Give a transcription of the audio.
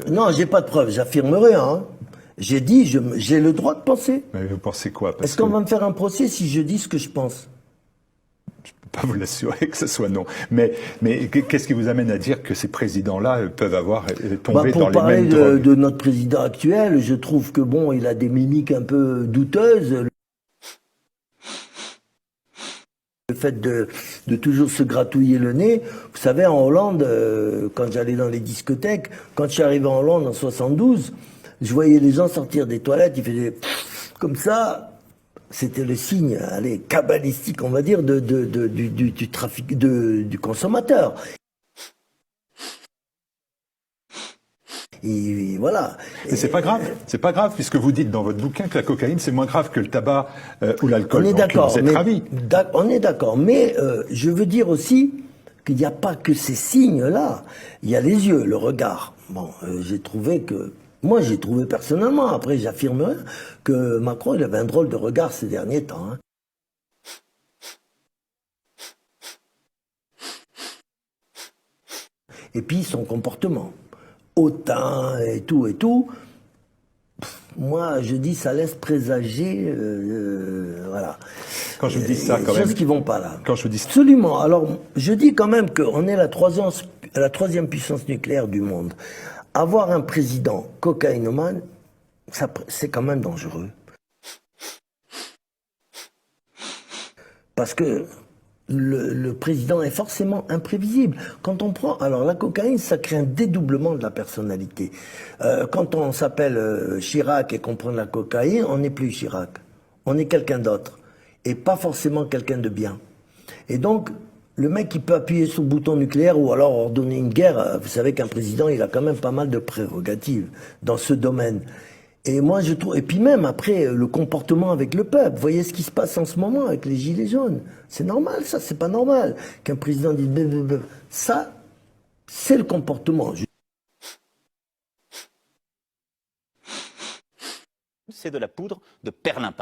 Non, j'ai pas de preuves, j'affirme rien. Hein. J'ai dit, j'ai le droit de penser. Mais vous pensez quoi? Est-ce qu'on va me faire un procès si je dis ce que je pense? Je peux pas vous l'assurer que ce soit non. Mais qu'est-ce qui vous amène à dire que ces présidents-là peuvent avoir tombé dans les mêmes drogues? Pour parler de notre président actuel, je trouve que bon, il a des mimiques un peu douteuses. Le fait de toujours se gratouiller le nez, vous savez, en Hollande, quand j'allais dans les discothèques, quand je suis arrivé en Hollande en 72, je voyais les gens sortir des toilettes, ils faisaient comme ça. C'était le signe, allez, cabalistique, on va dire, du trafic, du consommateur. Et voilà. Mais c'est pas grave, puisque vous dites dans votre bouquin que la cocaïne c'est moins grave que le tabac ou l'alcool. On est d'accord. Vous êtes ravis. On est d'accord, mais je veux dire aussi qu'il n'y a pas que ces signes-là. Il y a les yeux, le regard. Bon, j'ai trouvé personnellement, après j'affirme que Macron il avait un drôle de regard ces derniers temps. Hein. Et puis son comportement, hautain et tout. Moi, je dis, ça laisse présager, voilà. Quand je vous dis ça, quand même. Choses qui vont pas là. Quand je vous dis ça. Absolument. Alors, je dis quand même qu'on est la troisième puissance nucléaire du monde. Avoir un président cocaïnomane, c'est quand même dangereux. Parce que le président est forcément imprévisible. Quand on prend... Alors la cocaïne, ça crée un dédoublement de la personnalité. Quand on s'appelle Chirac et qu'on prend de la cocaïne, on n'est plus Chirac. On est quelqu'un d'autre. Et pas forcément quelqu'un de bien. Et donc, le mec qui peut appuyer sur le bouton nucléaire ou alors ordonner une guerre, vous savez qu'un président, il a quand même pas mal de prérogatives dans ce domaine. Et moi, je trouve, et puis même après, le comportement avec le peuple. Vous voyez ce qui se passe en ce moment avec les gilets jaunes. C'est normal, ça, c'est pas normal. Qu'un président dise blablabla. Ça, c'est le comportement. C'est de la poudre de perlimpin.